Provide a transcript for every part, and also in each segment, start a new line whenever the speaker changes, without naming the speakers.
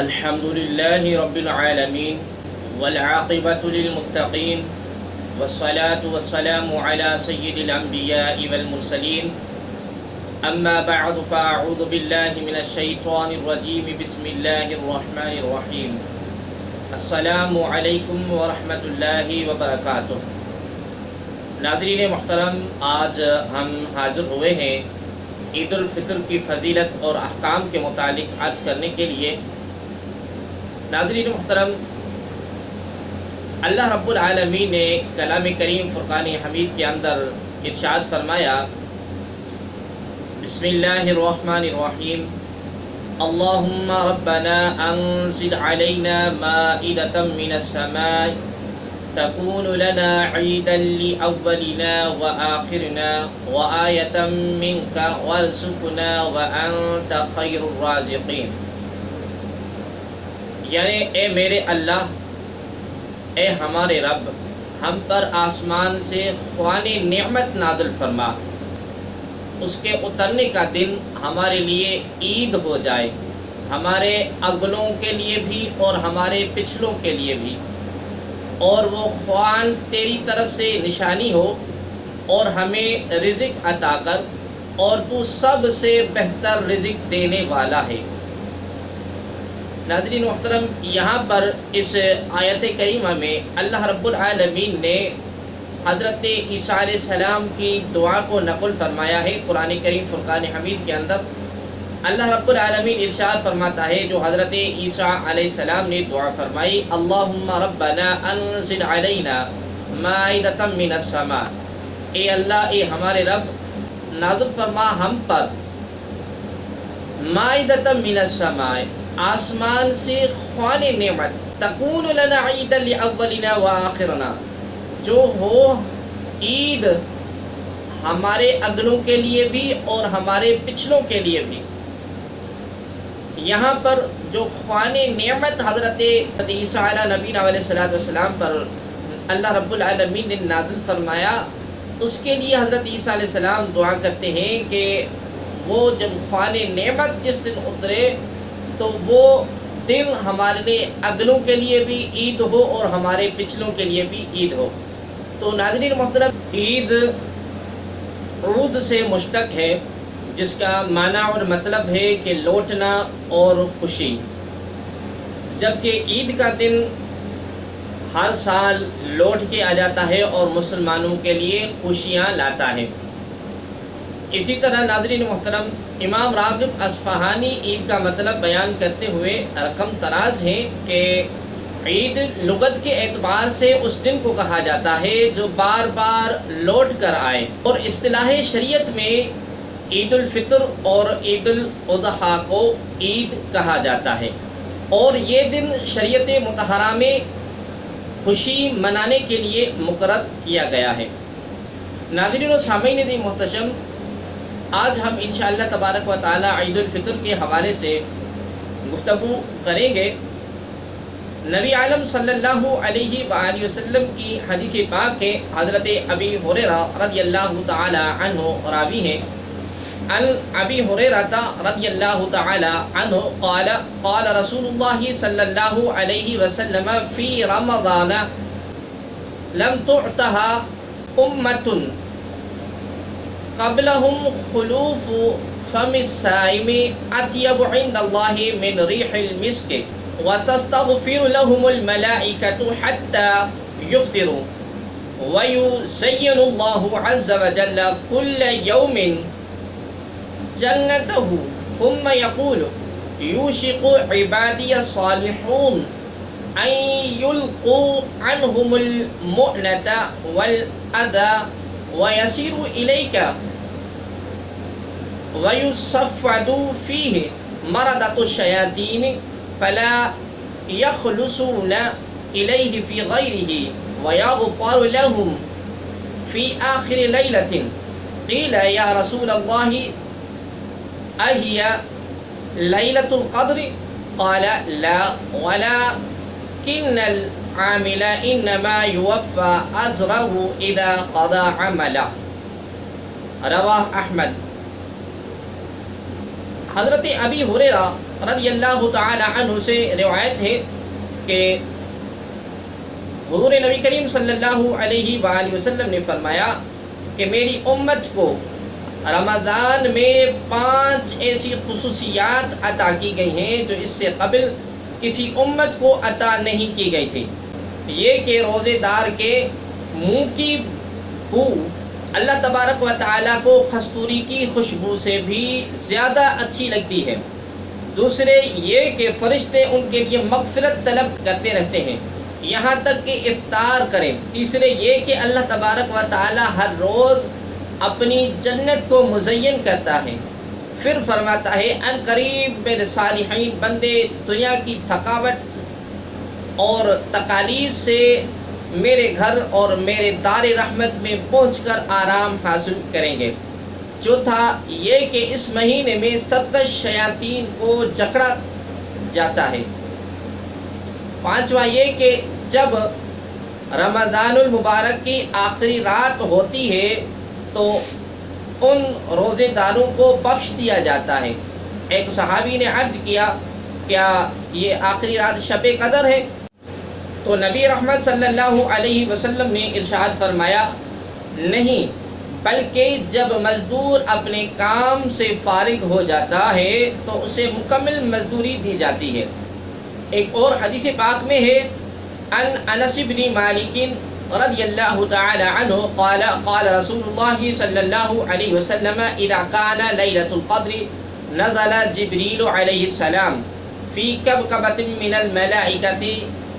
الحمد لله رب العالمين والعاقبة للمتقين والصلاة والسلام على سيد الأنبياء والمرسلين أما بعد فأعوذ بالله من الشيطان الرجيم بسم الله الرحمن الرحيم السلام علیکم ورحمۃ اللہ وبرکاتہ۔ ناظرین محترم، آج ہم حاضر ہوئے ہیں عید الفطر کی فضیلت اور احکام کے متعلق عرض کرنے کے لیے۔ ناظرین محترم، اللہ رب العالمین نے کلام کریم فرقان حمید کے اندر ارشاد فرمایا، بسم اللہ الرحمن الرحیم، اللہم ربنا انزل علینا مائدة من السماء تكون لنا عیدا لأولنا وآخرنا وآیة منك وارزقنا وأنت خیر الرازقین۔ یعنی اے میرے اللہ، اے ہمارے رب، ہم پر آسمان سے خوان نعمت نازل فرما، اس کے اترنے کا دن ہمارے لیے عید ہو جائے، ہمارے اگلوں کے لیے بھی اور ہمارے پچھلوں کے لیے بھی، اور وہ خوان تیری طرف سے نشانی ہو، اور ہمیں رزق عطا کر، اور تو سب سے بہتر رزق دینے والا ہے۔ ناظرین محترم، یہاں پر اس آیت کریمہ میں اللہ رب العالمین نے حضرت عیسیٰ علیہ السلام کی دعا کو نقل فرمایا ہے۔ قرآن کریم فرقان حمید کے اندر اللہ رب العالمین ارشاد فرماتا ہے، جو حضرت عیسیٰ علیہ السلام نے دعا فرمائی، اللہم ربنا انزل علینا مائدة من السماء، اے اللہ، اے ہمارے رب، نازل فرما ہم پر مائدة من السماء، آسمان سے خوان نعمت، تکون لنا عیدا لأولنا وآخرنا، جو ہو عید ہمارے اگلوں کے لیے بھی اور ہمارے پچھلوں کے لیے بھی۔ یہاں پر جو خوان نعمت حضرت عیسیٰ علیہ نبینا علیہ السلام پر اللہ رب العالمین نے نازل فرمایا، اس کے لیے حضرت عیسیٰ علیہ السلام دعا کرتے ہیں کہ وہ جب خوان نعمت جس دن اترے تو وہ دن ہمارے لیے اگلوں کے لیے بھی عید ہو اور ہمارے پچھلوں کے لیے بھی عید ہو۔ تو ناظرین محترم، عید عود سے مشتق ہے، جس کا معنی اور مطلب ہے کہ لوٹنا اور خوشی، جبکہ عید کا دن ہر سال لوٹ کے آ جاتا ہے اور مسلمانوں کے لیے خوشیاں لاتا ہے۔ اسی طرح ناظرین محترم، امام راغب اصفہانی عید کا مطلب بیان کرتے ہوئے رقم طراز ہیں کہ عید لغت کے اعتبار سے اس دن کو کہا جاتا ہے جو بار بار لوٹ کر آئے، اور اصطلاح شریعت میں عید الفطر اور عید الاضحیٰ کو عید کہا جاتا ہے، اور یہ دن شریعت مطہرہ میں خوشی منانے کے لیے مقرر کیا گیا ہے۔ ناظرین و سامعین عزیز محتشم، آج ہم انشاءاللہ تبارک و تعالی عید الفطر کے حوالے سے گفتگو کریں گے۔ نبی عالم صلی اللہ علیہ وآلہ وسلم کی حدیث پاک ہے، حضرت ابی ہریرہ رضی اللہ تعالی عنہ راوی ہیں، عن ابی ہریرہ رضی اللہ تعالی عنہ قال قال رسول اللہ صلی اللہ علیہ وسلم فی رمضان لم تعتها امۃ قبلهم خلوف فم الصائم اطیب عند اللہ من ریح المسک وتستغفر لهم الملائکة حتى يفطروا ويزين الله عز وجل كل يوم جنته ثم يقول يوشك عبادي الصالحون أن يلقوا عنهم المؤنة والأذى ويسير إليك ويصفد فيه مردة الشياطين فلا يخلصون إليه في غيره ويغفر لهم في آخر ليلة۔ قيل يا رسول الله أهي ليلة القدر؟ قال لا ولكن العامل إنما يوفى أجره إذا قضى عمله۔ رواہ احمد۔ حضرت ابی ہریرہ رضی اللہ تعالی عنہ سے روایت ہے کہ حضور نبی کریم صلی اللہ علیہ وآلہ وسلم نے فرمایا کہ میری امت کو رمضان میں 5 ایسی خصوصیات عطا کی گئی ہیں جو اس سے قبل کسی امت کو عطا نہیں کی گئی تھی۔ یہ کہ روزے دار کے منہ کی بو اللہ تبارک و تعالیٰ کو کستوری کی خوشبو سے بھی زیادہ اچھی لگتی ہے۔ دوسرے یہ کہ فرشتے ان کے لیے مغفرت طلب کرتے رہتے ہیں یہاں تک کہ افطار کریں۔ تیسرے یہ کہ اللہ تبارک و تعالیٰ ہر روز اپنی جنت کو مزین کرتا ہے۔ پھر فرماتا ہے ان قریب میرے صالحین بندے دنیا کی تھکاوٹ اور تکالیف سے میرے گھر اور میرے دار رحمت میں پہنچ کر آرام حاصل کریں گے۔ چوتھا یہ کہ اس مہینے میں سرکش شیاطین کو جکڑا جاتا ہے۔ پانچواں یہ کہ جب رمضان المبارک کی آخری رات ہوتی ہے تو ان روزے داروں کو بخش دیا جاتا ہے۔ ایک صحابی نے عرض کیا کیا یہ آخری رات شب قدر ہے؟ تو نبی رحمت صلی اللہ علیہ وسلم نے ارشاد فرمایا نہیں، بلکہ جب مزدور اپنے کام سے فارغ ہو جاتا ہے تو اسے مکمل مزدوری دی جاتی ہے۔ ایک اور حدیث پاک میں ہے ان انس بن مالک رضی اللہ تعالی عنہ قال قال رسول اللہ صلی اللہ علیہ وسلم اذا كان ليلة القدر نزل جبریل علیہ السلام في كبكبة من الملائكة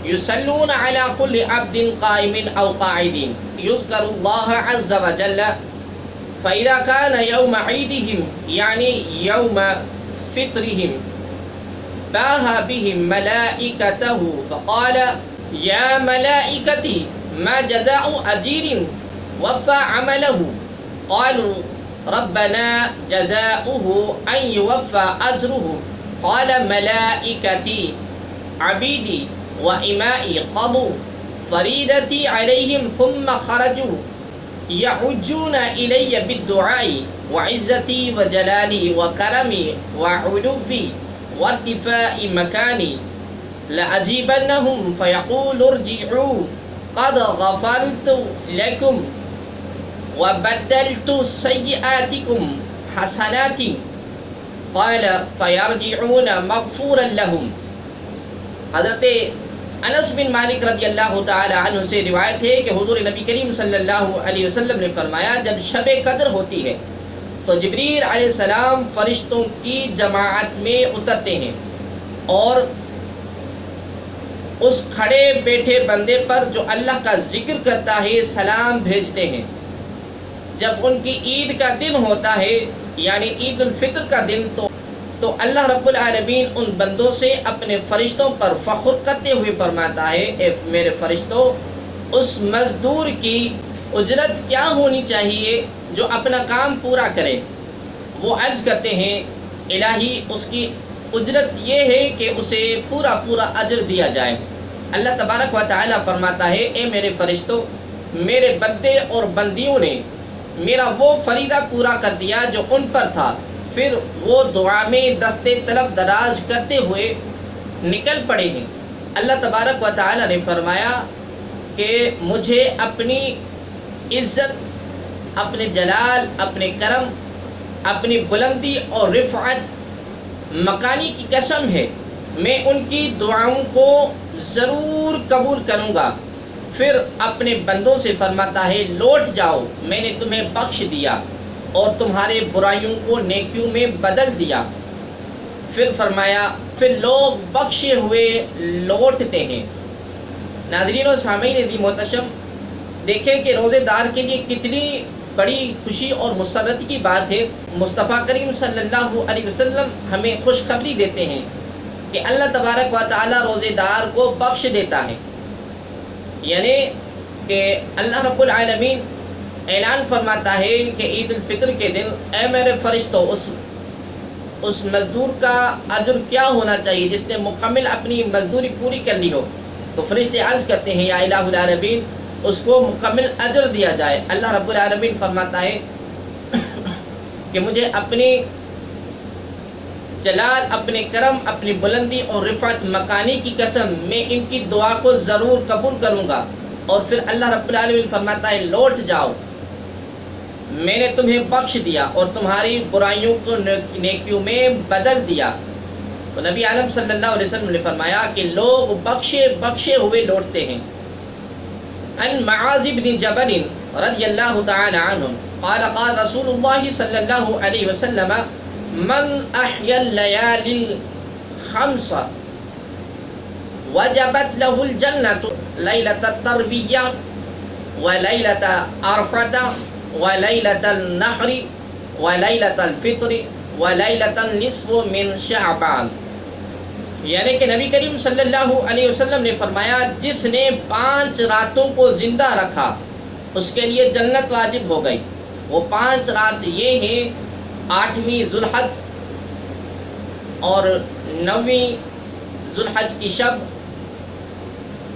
يصلون على كل عبد قائم أو قاعد يذكر الله عز وجل فإذا كان يوم عيدهم يعني يوم فطرهم باها بهم ملائكته فقال يا ملائكتي ما جزاء أجير وفى عمله قالوا ربنا جزاؤه أن يوفى أجره قال ملائكتي عبيدي وإمائي قضوا فريدتي عليهم ثم خرجوا يحجون إلي بالدعاء وعزتي وجلالي وكرمي وعلوي وارتفاع مكاني لأجيبنهم فيقول ارجعوا قد غفرت لكم وبدلت سيئاتكم حسنات قال فيرجعون مغفورا لهم۔ حضرت انس بن مالک رضی اللہ تعالی عنہ سے روایت ہے کہ حضور نبی کریم صلی اللہ علیہ وسلم نے فرمایا جب شب قدر ہوتی ہے تو جبریل علیہ السلام فرشتوں کی جماعت میں اترتے ہیں اور اس کھڑے بیٹھے بندے پر جو اللہ کا ذکر کرتا ہے سلام بھیجتے ہیں۔ جب ان کی عید کا دن ہوتا ہے یعنی عید الفطر کا دن تو اللہ رب العالمین ان بندوں سے اپنے فرشتوں پر فخر کرتے ہوئے فرماتا ہے اے میرے فرشتوں اس مزدور کی اجرت کیا ہونی چاہیے جو اپنا کام پورا کرے؟ وہ عرض کرتے ہیں الہی اس کی اجرت یہ ہے کہ اسے پورا اجر دیا جائے۔ اللہ تبارک و تعالی فرماتا ہے اے میرے فرشتوں میرے بندے اور بندیوں نے میرا وہ فریضہ پورا کر دیا جو ان پر تھا، پھر وہ دعا میں دستے طلب دراز کرتے ہوئے نکل پڑے ہیں۔ اللہ تبارک و تعالی نے فرمایا کہ مجھے اپنی عزت، اپنے جلال، اپنے کرم، اپنی بلندی اور رفعت مکانی کی قسم ہے میں ان کی دعاؤں کو ضرور قبول کروں گا۔ پھر اپنے بندوں سے فرماتا ہے لوٹ جاؤ، میں نے تمہیں بخش دیا اور تمہارے برائیوں کو نیکیوں میں بدل دیا۔ پھر فرمایا پھر لوگ بخشے ہوئے لوٹتے ہیں۔ ناظرین و سامعین دی محتشم، دیکھیں کہ روزے دار کے لیے کتنی بڑی خوشی اور مسرت کی بات ہے۔ مصطفیٰ کریم صلی اللہ علیہ وسلم ہمیں خوشخبری دیتے ہیں کہ اللہ تبارک و تعالی روزے دار کو بخش دیتا ہے، یعنی کہ اللہ رب العالمین اعلان فرماتا ہے کہ عید الفطر کے دن اے میرے فرشتوں اس مزدور کا اجر کیا ہونا چاہیے جس نے مکمل اپنی مزدوری پوری کر لی ہو؟ تو فرشتے عرض کرتے ہیں یا الہ العالمین اس کو مکمل اجر دیا جائے۔ اللہ رب العالمین فرماتا ہے کہ مجھے اپنی جلال، اپنے کرم، اپنی بلندی اور رفعت مکانی کی قسم میں ان کی دعا کو ضرور قبول کروں گا۔ اور پھر اللہ رب العالمین فرماتا ہے لوٹ جاؤ، میں نے تمہیں بخش دیا اور تمہاری برائیوں کو نیکیوں میں بدل دیا۔ تو نبی عالم صلی اللہ علیہ وسلم نے فرمایا کہ لوگ بخشے ہوئے لوٹتے ہیں۔ عن معاذ بن جبل رضی اللہ تعالی عنہ قال قال رسول اللہ صلی اللہ علیہ وسلم من احیا اللیالی الخمس وجبت له الجنة لیلۃ التربیہ ولیلۃ عرفہ ولیلۃ النحر ولیلۃ الفطر ولیلۃ النصف من شعبان۔ یعنی کہ نبی کریم صلی اللہ علیہ وسلم نے فرمایا جس نے 5 راتوں کو زندہ رکھا اس کے لیے جنت واجب ہو گئی۔ وہ 5 رات یہ ہیں 8ویں ذوالحج اور 9ویں ذوالحج کی شب،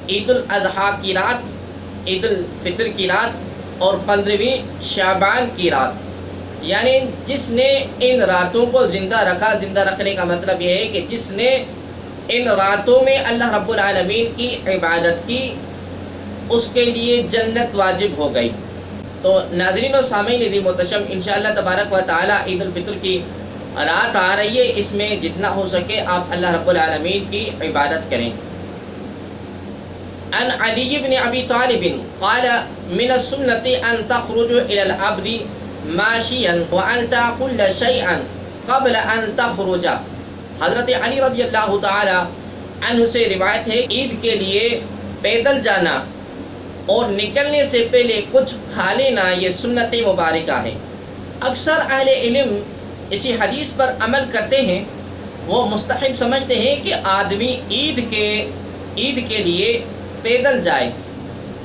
عید الاضحیٰ کی رات، عید الفطر کی رات اور 15ویں شعبان کی رات۔ یعنی جس نے ان راتوں کو زندہ رکھا، زندہ رکھنے کا مطلب یہ ہے کہ جس نے ان راتوں میں اللہ رب العالمین کی عبادت کی اس کے لیے جنت واجب ہو گئی۔ تو ناظرین و سامعین عزیز محتشم، انشاءاللہ تبارک و تعالی عید الفطر کی رات آ رہی ہے، اس میں جتنا ہو سکے آپ اللہ رب العالمین کی عبادت کریں۔ عن علی بن ابی طالب قال من السنة ان تخرج الى العبد ماشیا وان تاكل شيئا قبل ان تخرج۔ حضرت علی رضی اللہ تعالی عنہ سے روایت ہے عید کے لیے پیدل جانا اور نکلنے سے پہلے کچھ کھا لینا یہ سنت مبارکہ ہے۔ اکثر اہل علم اسی حدیث پر عمل کرتے ہیں، وہ مستحب سمجھتے ہیں کہ آدمی عید کے لیے پیدل جائے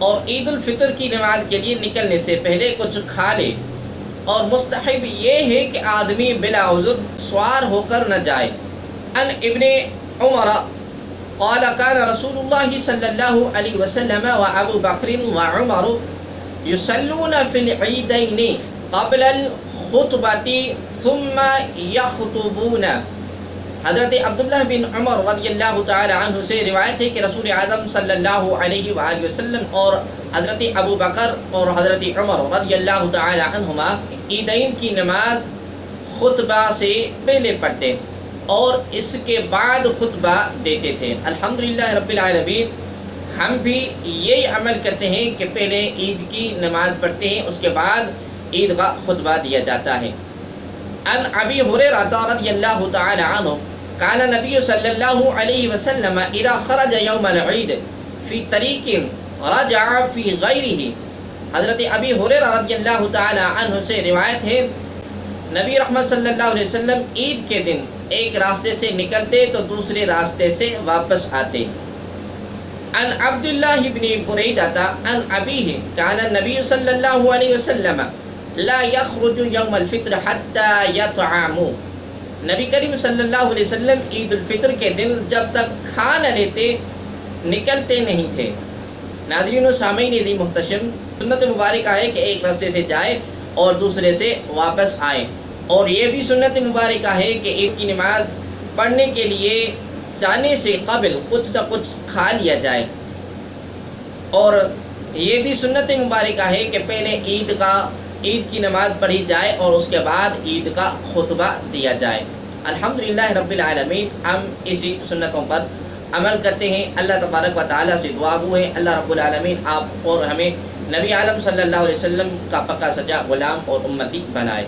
اور عید الفطر کی نماز کے لیے نکلنے سے پہلے کچھ کھا لے، اور مستحب یہ ہے کہ آدمی بلا عذر سوار ہو کر نہ جائے۔ عن ابن عمر قال كان رسول الله صلى الله عليه وسلم وابو بكر وعمر يصلون في العيدين قبل الخطبة ثم يخطبون۔ حضرت عبداللہ بن عمر رضی اللہ تعالی عنہ سے روایت ہے کہ رسول اعظم صلی اللہ علیہ وآلہ وسلم اور حضرت ابو بکر اور حضرت عمر رضی اللہ تعالی عنہما عیدین کی نماز خطبہ سے پہلے پڑھتے اور اس کے بعد خطبہ دیتے تھے۔ الحمدللہ رب العالمین، ہم بھی یہی عمل کرتے ہیں کہ پہلے عید کی نماز پڑھتے ہیں، اس کے بعد عید کا خطبہ دیا جاتا ہے۔ عن ابی ہریرہ رضی اللہ تعالی عنہ کان نبی صلی اللہ علیہ وسلم اذا خرج یوم العید فی طریق رجع فی غیرہ۔ حضرت ابی ہریرہ رضی اللہ تعالی عنہ سے روایت ہے نبی رحمت صلی اللہ علیہ وسلم عید کے دن ایک راستے سے نکلتے تو دوسرے راستے سے واپس آتے۔ عن عبداللہ بن بریدہ عن ابیہ کان النبی صلی اللہ علیہ وسلم لا یخرج یوم الفطر حتی یطعموا۔ نبی کریم صلی اللہ علیہ وسلم عید الفطر کے دن جب تک کھا نہ لیتے نکلتے نہیں تھے۔ ناظرین و سامعین عزیز محتشم، سنت مبارکہ ہے کہ ایک راستے سے جائے اور دوسرے سے واپس آئے، اور یہ بھی سنت مبارکہ ہے کہ عید کی نماز پڑھنے کے لیے جانے سے قبل کچھ نہ کچھ کھا لیا جائے، اور یہ بھی سنت مبارکہ ہے کہ پہلے عید کی نماز پڑھی جائے اور اس کے بعد عید کا خطبہ دیا جائے۔ الحمدللہ رب العالمین، ہم اسی سنتوں پر عمل کرتے ہیں۔ اللہ تبارک و تعالیٰ سے دعا گو ہے اللہ رب العالمین آپ اور ہمیں نبی عالم صلی اللہ علیہ وسلم کا پکا سچا غلام اور امتی بنائے۔